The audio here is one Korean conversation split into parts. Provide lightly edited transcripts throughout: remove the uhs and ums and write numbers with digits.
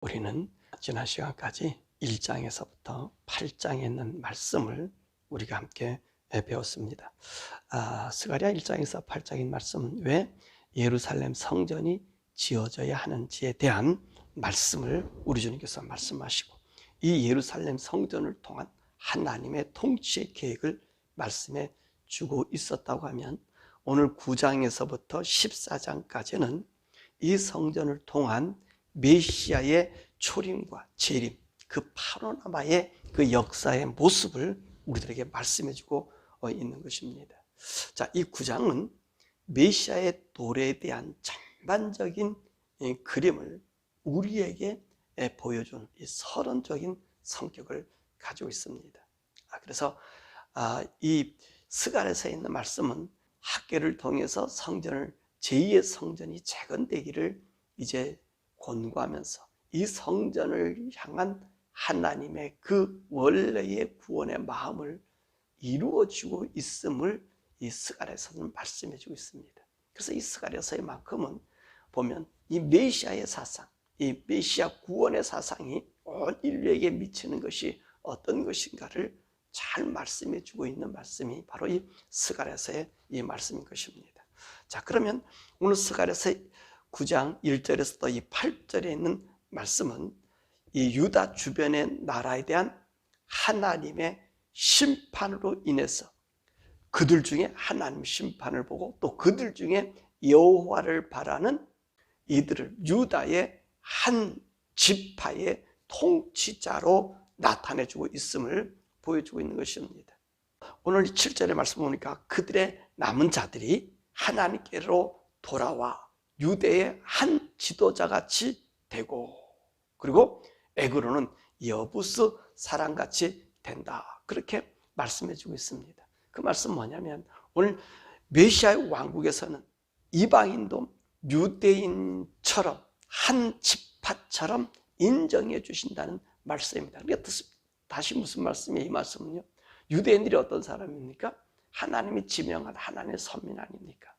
우리는 지난 시간까지 1장에서부터 8장에 있는 말씀을 우리가 함께 배웠습니다. 스가랴 1장에서 8장의 말씀은 왜 예루살렘 성전이 지어져야 하는지에 대한 말씀을 우리 주님께서 말씀하시고, 이 예루살렘 성전을 통한 하나님의 통치의 계획을 말씀해 주고 있었다고 하면, 오늘 9장에서부터 14장까지는 이 성전을 통한 메시아의 초림과 재림, 그 파노라마의 그 역사의 모습을 우리들에게 말씀해 주고 있는 것입니다. 자, 이 9장은 메시아의 도래에 대한 전반적인 그림을 우리에게 보여준 이 서론적인 성격을 가지고 있습니다. 그래서 이 스가랴서에 있는 말씀은 학계를 통해서 성전을, 제2의 성전이 재건되기를 이제 권고하면서 이 성전을 향한 하나님의 그 원래의 구원의 마음을 이루어주고 있음을 이 스가랴서는 말씀해주고 있습니다. 그래서 이 스가랴서의 만큼은 보면 이 메시아의 사상, 이 메시아 구원의 사상이 온 인류에게 미치는 것이 어떤 것인가를 잘 말씀해주고 있는 말씀이 바로 이 스가랴서의 이 말씀인 것입니다. 자, 그러면 오늘 스가랴서 9장 1절에서부터 이 8절에 있는 말씀은 이 유다 주변의 나라에 대한 하나님의 심판으로 인해서 그들 중에 하나님 심판을 보고 또 그들 중에 여호와를 바라는 이들을 유다의 한 지파의 통치자로 나타내주고 있음을 보여주고 있는 것입니다. 오늘 7절의 말씀 보니까 그들의 남은 자들이 하나님께로 돌아와 유대의 한 지도자같이 되고, 그리고 에그로는 여부스 사람같이 된다, 그렇게 말씀해주고 있습니다. 그 말씀 뭐냐면, 오늘 메시아의 왕국에서는 이방인도 유대인처럼 한 지파처럼 인정해 주신다는 말씀입니다. 그러니까 다시 무슨 말씀이에요? 이 말씀은요, 유대인들이 어떤 사람입니까? 하나님이 지명한 하나님의 선민 아닙니까?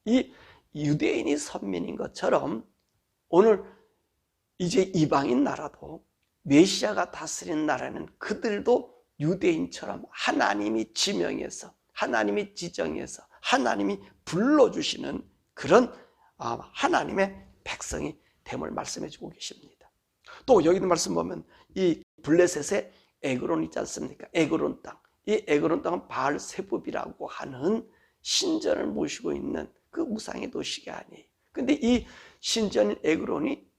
이 유대인이 선민인 것처럼 오늘 이제 이방인 나라도 메시아가 다스리는 나라는 그들도 유대인처럼 하나님이 지명해서, 하나님이 지정해서, 하나님이 불러주시는 그런 하나님의 백성이 됨을 말씀해주고 계십니다. 또 여기 있는 말씀 보면 이 블레셋의 에그론 있지 않습니까? 에그론 땅. 이 에그론 땅은 바알세붑이라고 하는 신전을 모시고 있는 그 우상의 도시가 아니에요. 근데 이 신전 에그론이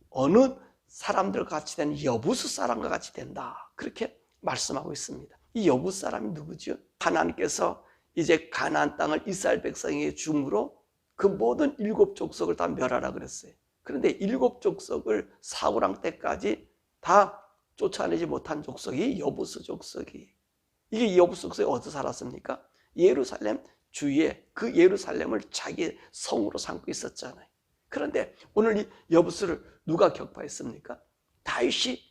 어느 사람들과 같이 된 여부스 사람과 같이 된다, 그렇게 말씀하고 있습니다. 이 여부스 사람이 누구죠? 하나님께서 이제 가나안 땅을 이스라엘 백성에게 줌으로 그 모든 7 족속을 다 멸하라 그랬어요. 그런데 7 족속을 사울왕 때까지 다 쫓아내지 못한 족속이 여부스 족속이, 이게 여부스 족속이 어디서 살았습니까? 예루살렘 주위에 그 예루살렘을 자기 성으로 삼고 있었잖아요. 그런데 오늘 이 여부스를 누가 격파했습니까? 다윗이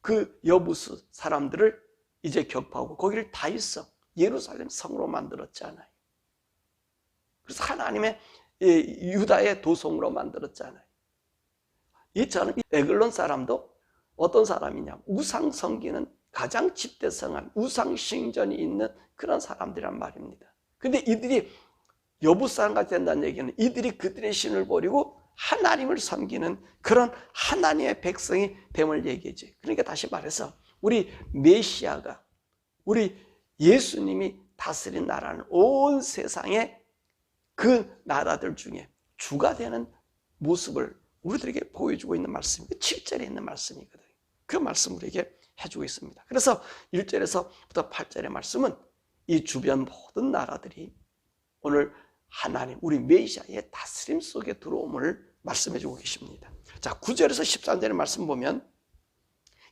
그 여부스 사람들을 이제 격파하고 거기를 다윗성, 예루살렘 성으로 만들었잖아요. 그래서 하나님의 유다의 도성으로 만들었잖아요. 이처럼 에글론 사람도 어떤 사람이냐, 우상 섬기는 가장 집대성한 우상 신전이 있는 그런 사람들이란 말입니다. 근데 이들이 여부스 사람같이 된다는 얘기는 이들이 그들의 신을 버리고 하나님을 섬기는 그런 하나님의 백성이 됨을 얘기하죠. 그러니까 다시 말해서 우리 메시아가, 우리 예수님이 다스린 나라는 온 세상의 그 나라들 중에 주가 되는 모습을 우리들에게 보여주고 있는 말씀이 7절에 있는 말씀이거든요. 그 말씀 우리에게 해주고 있습니다. 그래서 1절에서부터 8절의 말씀은 이 주변 모든 나라들이 오늘 하나님, 우리 메시아의 다스림 속에 들어옴을 말씀해주고 계십니다. 자, 9절에서 13절의 말씀 보면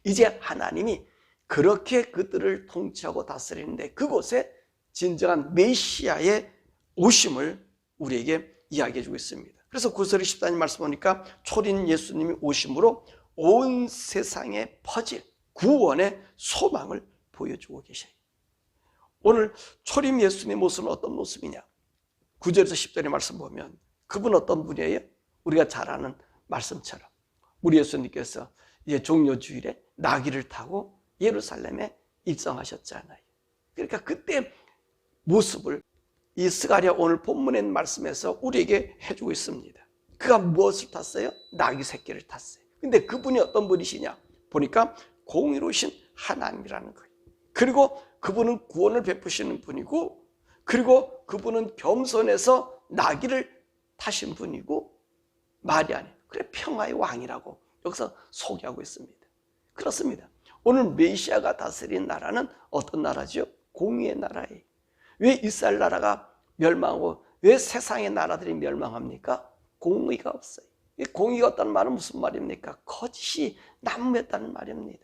이제 하나님이 그렇게 그들을 통치하고 다스리는데 그곳에 진정한 메시아의 오심을 우리에게 이야기해주고 있습니다. 그래서 9절 14절 말씀 보니까 초린 예수님이 오심으로 온 세상에 퍼질 구원의 소망을 보여주고 계셔요. 오늘 초림 예수님의 모습은 어떤 모습이냐? 9절에서 10절의 말씀 보면 그분 어떤 분이에요? 우리가 잘 아는 말씀처럼 우리 예수님께서 이제 종료주일에 나귀를 타고 예루살렘에 입성하셨잖아요. 그러니까 그때 모습을 이 스가랴 오늘 본문의 말씀에서 우리에게 해주고 있습니다. 그가 무엇을 탔어요? 나귀 새끼를 탔어요. 근데 그분이 어떤 분이시냐? 보니까 공의로우신 하나님이라는 거예요. 그리고 그분은 구원을 베푸시는 분이고, 그리고 그분은 겸손해서 나귀를 타신 분이고, 말이 아니에요. 그래, 평화의 왕이라고 여기서 소개하고 있습니다. 그렇습니다. 오늘 메시아가 다스린 나라는 어떤 나라죠? 공의의 나라예요. 왜 이스라엘 나라가 멸망하고 왜 세상의 나라들이 멸망합니까? 공의가 없어요. 공의가 없다는 말은 무슨 말입니까? 거짓이 난무했다는 말입니다.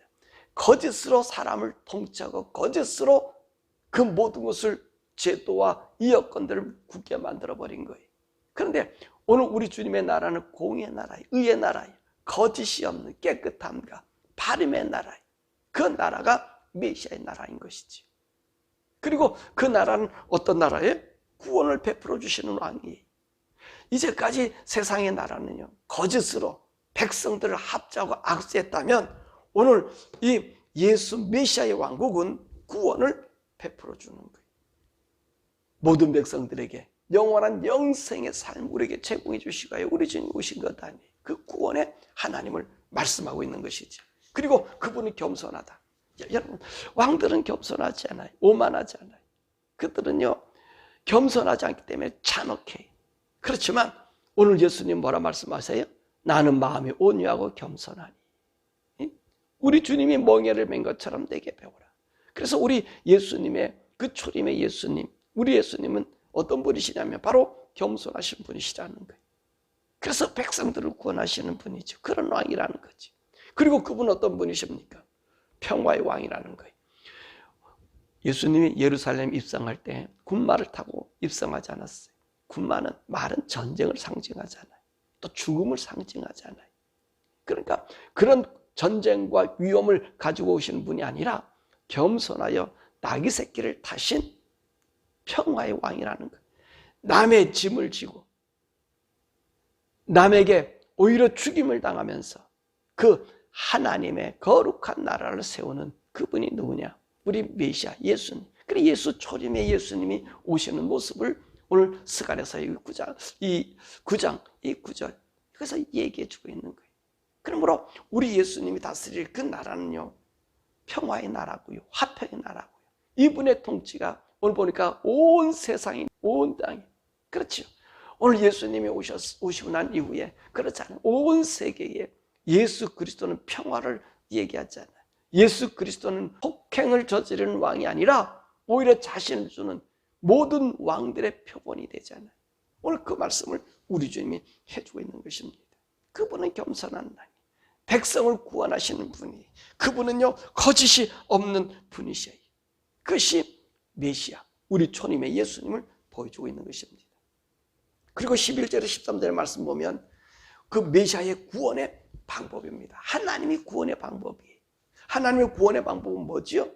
거짓으로 사람을 통치하고 거짓으로 그 모든 것을 제도와 이 여건들을 굳게 만들어버린 거예요. 그런데 오늘 우리 주님의 나라는 공의의 나라예요. 의의 나라예요. 거짓이 없는 깨끗함과 바름의 나라예요. 그 나라가 메시아의 나라인 것이지. 그리고 그 나라는 어떤 나라예요? 구원을 베풀어 주시는 왕이에요. 이제까지 세상의 나라는요, 거짓으로 백성들을 합자하고 악수했다면 오늘 이 예수 메시아의 왕국은 구원을 베풀어 주는 거예요. 모든 백성들에게 영원한 영생의 삶을 우리에게 제공해 주시고요, 우리 주님 오신 것 아니에요. 그 구원의 하나님을 말씀하고 있는 것이죠. 그리고 그분이 겸손하다. 여러분, 왕들은 겸손하지 않아요. 오만하지 않아요. 그들은요, 겸손하지 않기 때문에 잔혹해요. 그렇지만 오늘 예수님 뭐라 말씀하세요? 나는 마음이 온유하고 겸손하니. 우리 주님이 멍에를 맨 것처럼 내게 배우라. 그래서 우리 예수님의 그 초림의 예수님, 우리 예수님은 어떤 분이시냐면 바로 겸손하신 분이시라는 거예요. 그래서 백성들을 구원하시는 분이죠. 그런 왕이라는 거지. 그리고 그분 어떤 분이십니까? 평화의 왕이라는 거예요. 예수님이 예루살렘 입성할 때 군마를 타고 입성하지 않았어요. 군마는 말은 전쟁을 상징하잖아요. 또 죽음을 상징하잖아요. 그러니까 그런 전쟁과 위험을 가지고 오시는 분이 아니라 겸손하여 나귀 새끼를 타신 평화의 왕이라는 거예요. 남의 짐을 지고 남에게 오히려 죽임을 당하면서 그 하나님의 거룩한 나라를 세우는 그분이 누구냐? 우리 메시아 예수님. 그래, 예수 초림의 예수님이 오시는 모습을 오늘 스가랴서 이 9절 그래서 얘기해 주고 있는 거예요. 그러므로 우리 예수님이 다스릴 그 나라는요, 평화의 나라고요, 화평의 나라고요. 이분의 통치가 오늘 보니까 온 세상이, 온 땅이, 그렇죠. 오늘 예수님이 오시고 난 이후에 그렇잖아요. 온 세계에 예수 그리스도는 평화를 얘기하잖아요. 예수 그리스도는 폭행을 저지르는 왕이 아니라 오히려 자신을 주는 모든 왕들의 표본이 되잖아요. 오늘 그 말씀을 우리 주님이 해주고 있는 것입니다. 그분은 겸손한 왕이, 백성을 구원하시는 분이, 그분은요 거짓이 없는 분이셔요. 그것이 메시아, 우리 초림의 예수님을 보여주고 있는 것입니다. 그리고 11절에 13절의 말씀 보면 그 메시아의 구원의 방법입니다. 하나님이 구원의 방법이에요. 하나님의 구원의 방법은 뭐지요?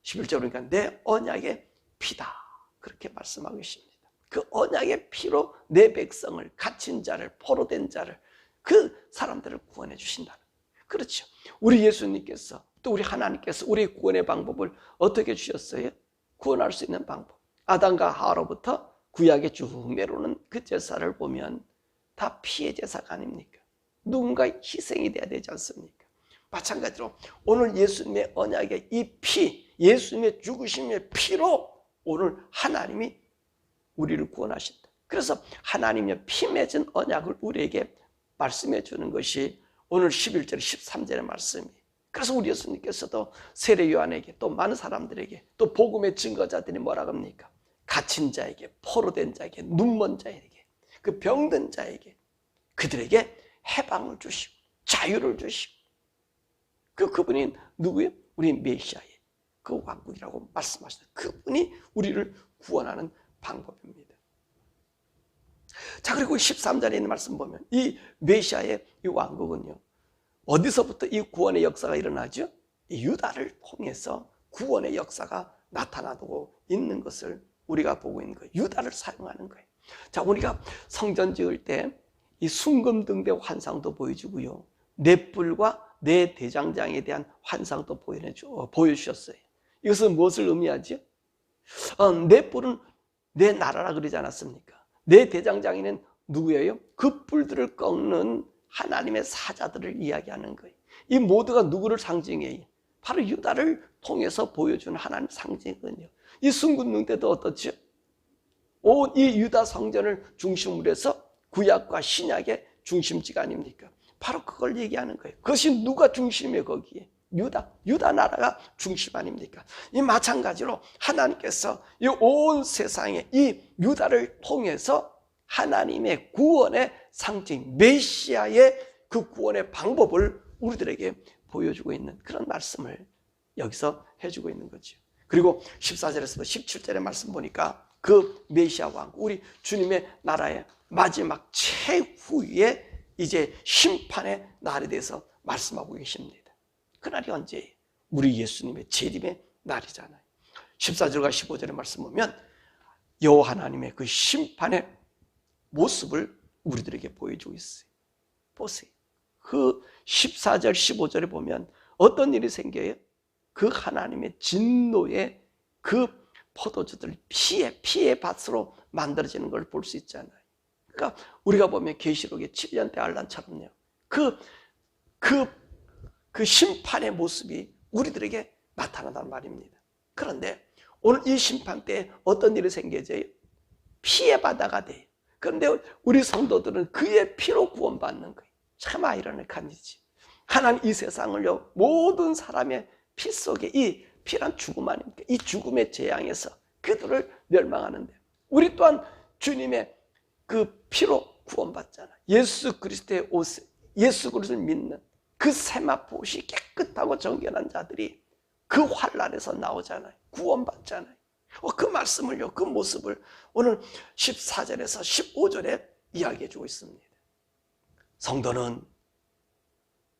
11절 그러니까 내 언약의 피다, 그렇게 말씀하고 있습니다. 그 언약의 피로 내 백성을, 갇힌 자를, 포로된 자를, 그 사람들을 구원해 주신다는 거예요. 그렇죠. 우리 예수님께서 또 우리 하나님께서 우리 구원의 방법을 어떻게 주셨어요? 구원할 수 있는 방법, 아담과 하와로부터 구약에 쭉 내려오는 그 제사를 보면 다 피의 제사가 아닙니까? 누군가 희생이 돼야 되지 않습니까? 마찬가지로 오늘 예수님의 언약의 이 피, 예수님의 죽으심의 피로 오늘 하나님이 우리를 구원하신다. 그래서 하나님의 피 맺은 언약을 우리에게 말씀해 주는 것이 오늘 11절, 13절의 말씀이에요. 그래서 우리 예수님께서도 세례 요한에게 또 많은 사람들에게 또 복음의 증거자들이 뭐라고 합니까? 갇힌 자에게, 포로된 자에게, 눈먼 자에게, 그 병든 자에게, 그들에게 해방을 주시고 자유를 주시고, 그분이 누구예요? 우리 메시아의 그 왕국이라고 말씀하셨다. 그분이 우리를 구원하는 방법입니다. 자, 그리고 13절에 있는 말씀 보면 이 메시아의 이 왕국은요, 어디서부터 이 구원의 역사가 일어나죠? 이 유다를 통해서 구원의 역사가 나타나고 있는 것을 우리가 보고 있는 거예요. 유다를 사용하는 거예요. 자, 우리가 성전 지을 때 이 순금 등대 환상도 보여주고요, 네 뿔과 네 대장장에 대한 환상도 보여주셨어요. 이것은 무엇을 의미하죠? 네 뿔은 네 나라라 그러지 않았습니까? 네 대장장에는 누구예요? 그 뿔들을 꺾는 하나님의 사자들을 이야기하는 거예요. 이 모두가 누구를 상징해요? 바로 유다를 통해서 보여주는 하나님의 상징이거든요. 이 순근능 때도 어떻죠? 이 유다 성전을 중심으로 해서 구약과 신약의 중심지가 아닙니까? 바로 그걸 얘기하는 거예요. 그것이 누가 중심이에요? 거기에 유다 나라가 중심 아닙니까? 이 마찬가지로 하나님께서 이 온 세상에 이 유다를 통해서 하나님의 구원의 상징, 메시아의 그 구원의 방법을 우리들에게 보여주고 있는 그런 말씀을 여기서 해주고 있는 거죠. 그리고 14절에서 17절의 말씀 보니까 그 메시아 왕, 우리 주님의 나라의 마지막 최후의 이제 심판의 날에 대해서 말씀하고 계십니다. 그날이 언제예요? 우리 예수님의 재림의 날이잖아요. 14절과 15절의 말씀 보면 여호와 하나님의 그 심판의 모습을 우리들에게 보여주고 있어요. 보세요. 그 14절, 15절에 보면 어떤 일이 생겨요? 그 하나님의 진노의 그 포도주들 피의 밭으로 만들어지는 걸 볼 수 있잖아요. 그러니까 우리가 보면 계시록의 7년대 환란처럼요. 그 심판의 모습이 우리들에게 나타난단 말입니다. 그런데 오늘 이 심판 때 어떤 일이 생겨져요? 피의 바다가 돼요. 그런데 우리 성도들은 그의 피로 구원받는 거예요. 참 아이러니한 일이지. 하나님 이 세상을요, 모든 사람의 피 속에 이 피란 죽음 아닙니까? 이 죽음의 재앙에서 그들을 멸망하는데 우리 또한 주님의 그 피로 구원받잖아. 예수 그리스도의 옷, 예수 그리스도를 믿는 그 세마포 옷이 깨끗하고 정결한 자들이 그 환란에서 나오잖아요. 구원받잖아요. 그 말씀을요, 그 모습을 오늘 14절에서 15절에 이야기해 주고 있습니다. 성도는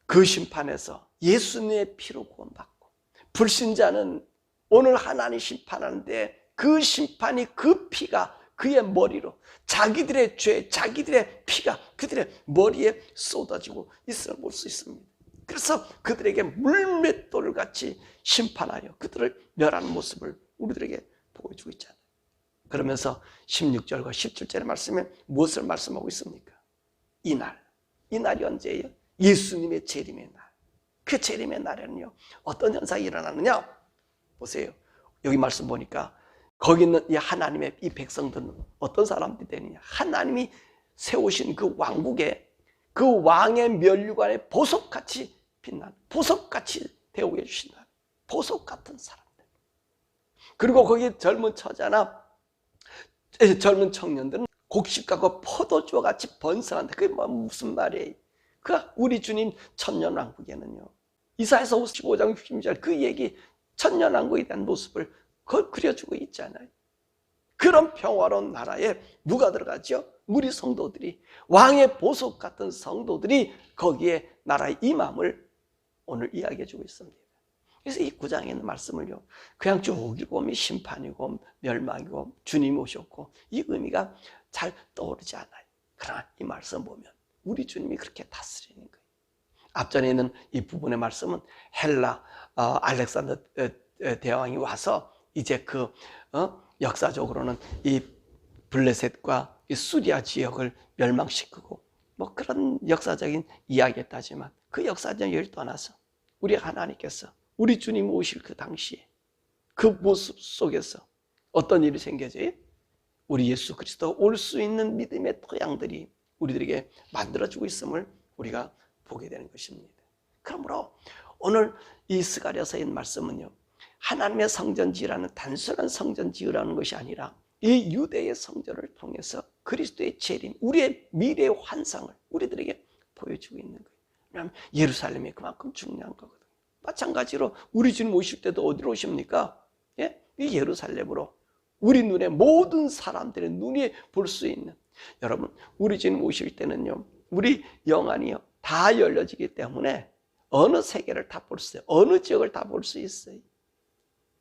그 심판에서 예수님의 피로 구원받고, 불신자는 오늘 하나님 심판하는데 그 심판이 그 피가 그의 머리로 자기들의 죄, 자기들의 피가 그들의 머리에 쏟아지고 있음을 볼 수 있습니다. 그래서 그들에게 물맷돌 같이 심판하여 그들을 멸하는 모습을 우리들에게 보여주고 있잖아요. 그러면서 16절과 17절의 말씀에 무엇을 말씀하고 있습니까? 이 날이 언제예요? 예수님의 재림의 날. 그 재림의 날에는요, 어떤 현상이 일어나느냐? 보세요. 여기 말씀 보니까 거기 있는 이 하나님의 이 백성들은 어떤 사람들이 되느냐? 하나님이 세우신 그 왕국에 그 왕의 면류관에 보석같이 빛나는, 보석같이 대우해 주신다. 보석 같은 사람들. 그리고 거기 젊은 처자나 젊은 청년들은 곡식과 포도주와 같이 번성한다. 그게 무슨 말이에요? 그 우리 주님 천년왕국에는요, 이사야서 55장 60절 그 얘기, 천년왕국에 대한 모습을 그걸 그려주고 있잖아요. 그런 평화로운 나라에 누가 들어가죠? 우리 성도들이, 왕의 보석 같은 성도들이 거기에 나라의 임함을 오늘 이야기해주고 있습니다. 그래서 이 9장에 있는 말씀을요, 그냥 쭉 읽으면 심판이고 멸망이고 주님이 오셨고 이 의미가 잘 떠오르지 않아요. 그러나 이 말씀 보면 우리 주님이 그렇게 다스리는 거예요. 앞전에 있는 이 부분의 말씀은 헬라 알렉산더 대왕이 와서 이제 역사적으로는 이 블레셋과 이 수리아 지역을 멸망시키고 뭐 그런 역사적인 이야기였다지만 그 역사적인 얘기를 떠나서 우리 하나님께서 우리 주님 오실 그 당시에 그 모습 속에서 어떤 일이 생겨져요? 우리 예수 그리스도 올 수 있는 믿음의 토양들이 우리들에게 만들어주고 있음을 우리가 보게 되는 것입니다. 그러므로 오늘 이 스가랴서의 말씀은요, 하나님의 성전 지으라는 단순한 성전 지으라는 것이 아니라 이 유대의 성전을 통해서 그리스도의 재림, 우리의 미래의 환상을 우리들에게 보여주고 있는 거예요. 왜냐하면 예루살렘이 그만큼 중요한 거거든요. 마찬가지로 우리 주님 오실 때도 어디로 오십니까? 예? 이 예루살렘으로 우리 눈에 모든 사람들의 눈이 볼 수 있는, 여러분 우리 주님 오실 때는요, 우리 영안이요 다 열려지기 때문에 어느 세계를 다 볼 수 있어요. 어느 지역을 다 볼 수 있어요.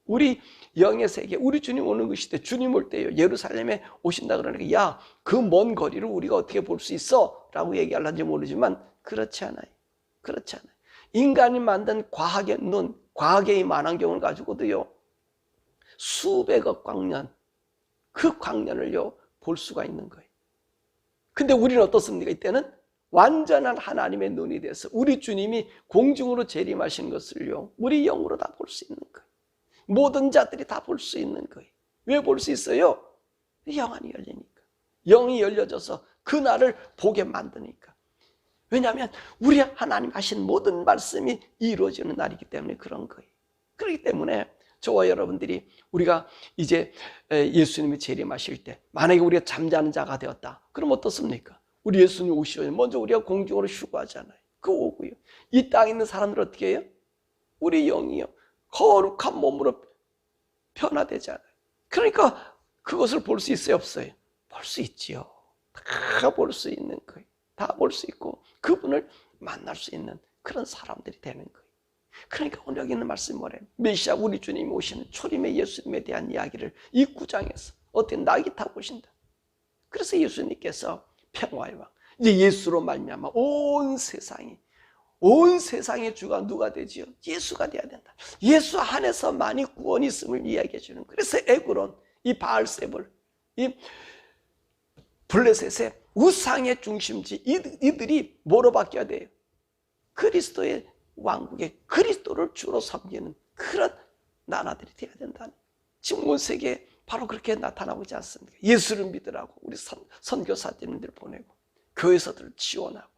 우리 영의 세계, 우리 주님 오는 그 시대, 주님 올 때요 예루살렘에 오신다 그러니까 야, 그 먼 거리를 우리가 어떻게 볼 수 있어? 라고 얘기하려는지 모르지만 그렇지 않아요. 그렇지 않아요. 인간이 만든 과학의 눈, 과학의 만환경을 가지고도요, 수백억 광년, 그 광년을요, 볼 수가 있는 거예요. 근데 우리는 어떻습니까? 이때는 완전한 하나님의 눈이 돼서 우리 주님이 공중으로 재림하신 것을요, 우리 영으로 다 볼 수 있는 거예요. 모든 자들이 다 볼 수 있는 거예요. 왜 볼 수 있어요? 영안이 열리니까. 영이 열려져서 그 날을 보게 만드니까. 왜냐하면 우리 하나님 하신 모든 말씀이 이루어지는 날이기 때문에 그런 거예요. 그렇기 때문에 저와 여러분들이 우리가 이제 예수님이 재림하실 때 만약에 우리가 잠자는 자가 되었다. 그럼 어떻습니까? 우리 예수님 오시면 먼저 우리가 공중으로 휴거하잖아요. 그 오고요. 이 땅에 있는 사람들 어떻게 해요? 우리 영이요, 거룩한 몸으로 변화되잖아요. 그러니까 그것을 볼 수 있어요, 없어요? 볼 수 있지요. 다 볼 수 있는 거예요. 다 볼 수 있고 그분을 만날 수 있는 그런 사람들이 되는 거예요. 그러니까 오늘 여기 있는 말씀이 뭐래요? 메시아 우리 주님이 오시는 초림의 예수님에 대한 이야기를 이 9장에서 어떻게 낙이 타고 오신다. 그래서 예수님께서 평화의 왕, 이제 예수로 말미암아 온 세상의 주가 누가 되지요? 예수가 돼야 된다. 예수 안에서만이 구원이 있음을 이야기해 주는 거예요. 그래서 에그론, 이 바알세불, 이 블레셋의 우상의 중심지, 이들이 뭐로 바뀌어야 돼요? 그리스도의 왕국의 그리스도를 주로 섬기는 그런 나라들이 되어야 된다는, 지금 온 세계에 바로 그렇게 나타나고 있지 않습니까? 예수를 믿으라고 우리 선교사님들 보내고 교회에서들 지원하고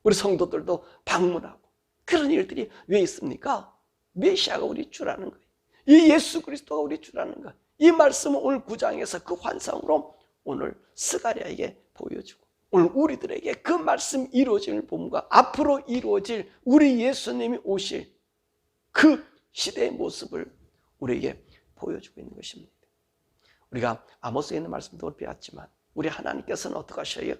우리 성도들도 방문하고 그런 일들이 왜 있습니까? 메시아가 우리 주라는 거예요. 이 예수 그리스도가 우리 주라는 거예요. 이 말씀은 오늘 9장에서 그 환상으로 오늘 스가랴에게 보여주고 오늘 우리들에게 그 말씀 이루어짐을 봄과 앞으로 이루어질 우리 예수님이 오실 그 시대의 모습을 우리에게 보여주고 있는 것입니다. 우리가 아모스에 있는 말씀도 배웠지만 우리 하나님께서는 어떻게 하셔요?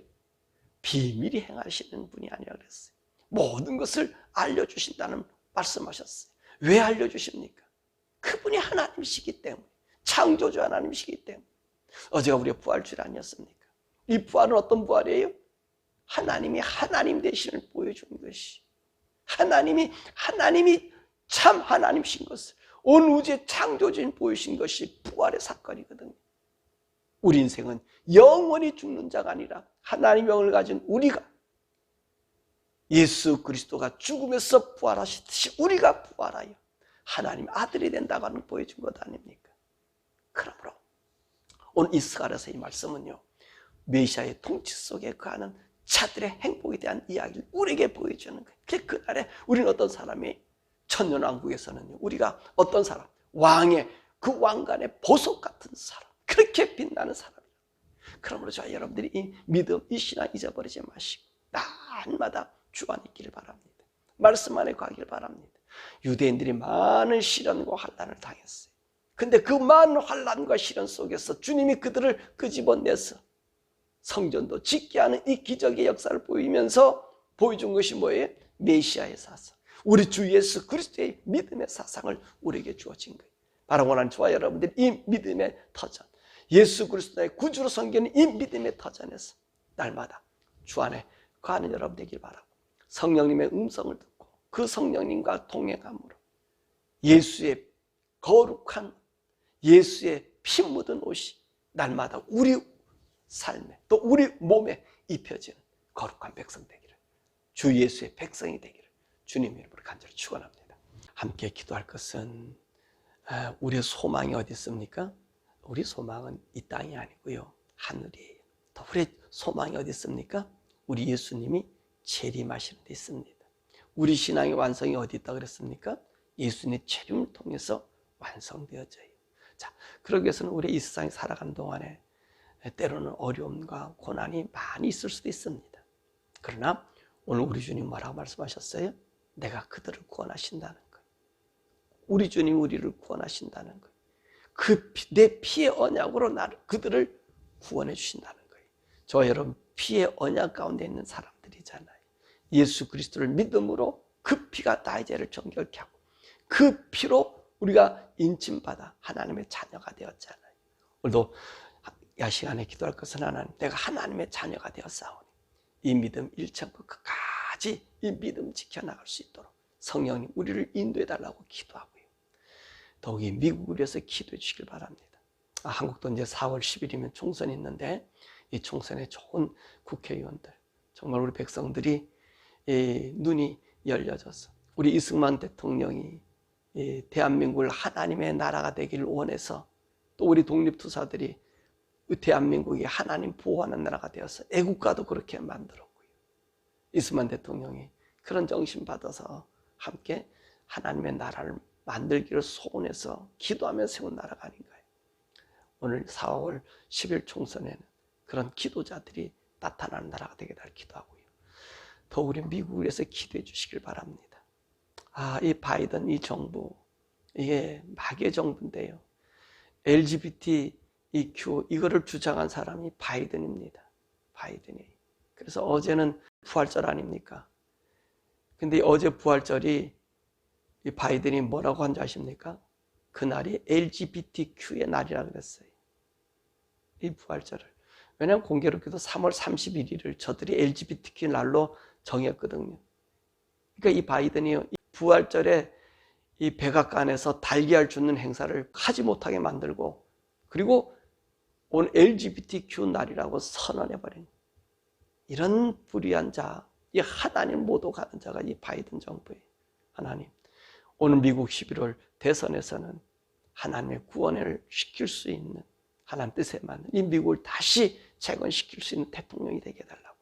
비밀히 행하시는 분이 아니라 그랬어요. 모든 것을 알려주신다는 말씀하셨어요. 왜 알려주십니까? 그분이 하나님이시기 때문에, 창조주 하나님이시기 때문에. 어제가 우리가 부활주일 아니었습니까? 이 부활은 어떤 부활이에요? 하나님이 하나님 되심을 보여주는 것이, 하나님이 참 하나님이신 것을 온 우주의 창조주인 보이신 것이 부활의 사건이거든요. 우리 인생은 영원히 죽는 자가 아니라 하나님의 영을 가진 우리가 예수 그리스도가 죽음에서 부활하시듯이 우리가 부활하여 하나님 아들이 된다고 하는 걸 보여준 것 아닙니까? 그러므로 오늘 이 스가랴서 이 말씀은요, 메시아의 통치 속에 거하는 자들의 행복에 대한 이야기를 우리에게 보여주는 거예요. 그날에 우리는 어떤 사람이, 천년왕국에서는요, 우리가 어떤 사람, 왕의 그 왕관의 보석 같은 사람, 그렇게 빛나는 사람이에요. 그러므로 저와 여러분들이 이 믿음, 이 신앙 잊어버리지 마시고 날마다 주 안에 있기를 바랍니다. 말씀 안에 가기를 바랍니다. 유대인들이 많은 시련과 환난을 당했어요. 근데 그 많은 환난과 시련 속에서 주님이 그들을 끄집어내서 성전도 짓게 하는 이 기적의 역사를 보이면서 보여준 것이 뭐예요? 메시아의 사상, 우리 주 예수 그리스도의 믿음의 사상을 우리에게 주어진 거예요. 바로 오늘 저와 여러분들이 이 믿음의 터전, 예수 그리스도의 구주로 섬기는 이 믿음의 터전에서 날마다 주 안에 거하는 여러분 되길 바라고, 성령님의 음성을 듣고 그 성령님과 동행함으로 예수의 거룩한, 예수의 피 묻은 옷이 날마다 우리 삶에 또 우리 몸에 입혀지는 거룩한 백성 되기를, 주 예수의 백성이 되기를 주님 이름으로 간절히 축원합니다. 함께 기도할 것은, 우리의 소망이 어디 있습니까? 우리 소망은 이 땅이 아니고요, 하늘이에요. 또 우리의 소망이 어디 있습니까? 우리 예수님이 재림하시는 데 있습니다. 우리 신앙의 완성이 어디 있다 그랬습니까? 예수님의 재림을 통해서 완성되어져요. 자, 그러기 위해서는 우리 이 세상에 살아가는 동안에 때로는 어려움과 고난이 많이 있을 수도 있습니다. 그러나 오늘 우리 주님 뭐라고 말씀하셨어요? 내가 그들을 구원하신다는 거예요. 우리 주님이 우리를 구원하신다는 거예요. 내 피의 언약으로 그들을 구원해 주신다는 거예요. 저와 여러분, 피의 언약 가운데 있는 사람들이잖아요. 예수 그리스도를 믿음으로 그 피가 나의 죄를 정결케 하고 그 피로 우리가 인침받아 하나님의 자녀가 되었잖아요. 오늘도 이 시간에 기도할 것은 하나님, 내가 하나님의 자녀가 되었사오니 이 믿음 일천코 끝까지 끝까지 이 믿음 지켜나갈 수 있도록 성령님 우리를 인도해 달라고 기도하고요. 더욱이 미국을 위해서 기도해 주시길 바랍니다. 한국도 이제 4월 10일이면 총선이 있는데 이 총선에 좋은 국회의원들, 정말 우리 백성들이 눈이 열려져서 우리 이승만 대통령이 대한민국을 하나님의 나라가 되기를 원해서 또 우리 독립투사들이 대한민국이 하나님 보호하는 나라가 되어서 애국가도 그렇게 만들었고요. 이승만 대통령이 그런 정신 받아서 함께 하나님의 나라를 만들기를 소원해서 기도하며 세운 나라가 아닌가요? 오늘 4월 10일 총선에는 그런 기도자들이 나타나는 나라가 되게 달 기도하고요. 더 우리 미국을 위해서 기도해 주시길 바랍니다. 이 바이든 이 정부, 이게 마귀의 정부인데요. LGBTQ 이거를 주장한 사람이 바이든입니다. 바이든이. 그래서 어제는 부활절 아닙니까? 근데 어제 부활절이 이 바이든이 뭐라고 한 줄 아십니까? 그날이 LGBTQ의 날이라고 그랬어요. 이 부활절을. 왜냐하면 공교롭게도 3월 31일을 저들이 LGBTQ 날로 정했거든요. 그러니까 이 바이든이 이 부활절에 이 백악관에서 달걀 주는 행사를 하지 못하게 만들고 그리고 오늘 LGBTQ 날이라고 선언해버린 이런 불의한 자, 이 하나님 모독하는 자가 이 바이든 정부예요. 하나님, 오늘 미국 11월 대선에서는 하나님의 구원을 시킬 수 있는 하나님 뜻에 맞는 이 미국을 다시 재건시킬 수 있는 대통령이 되게 해달라고.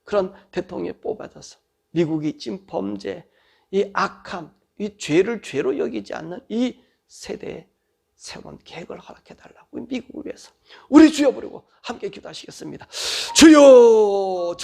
그런 대통령이 뽑아져서 미국이 지금 범죄, 이 악함, 이 죄를 죄로 여기지 않는 이 세대에 새로운 계획을 허락해달라고 미국을 위해서 우리 주여 부르고 함께 기도하시겠습니다. 주여!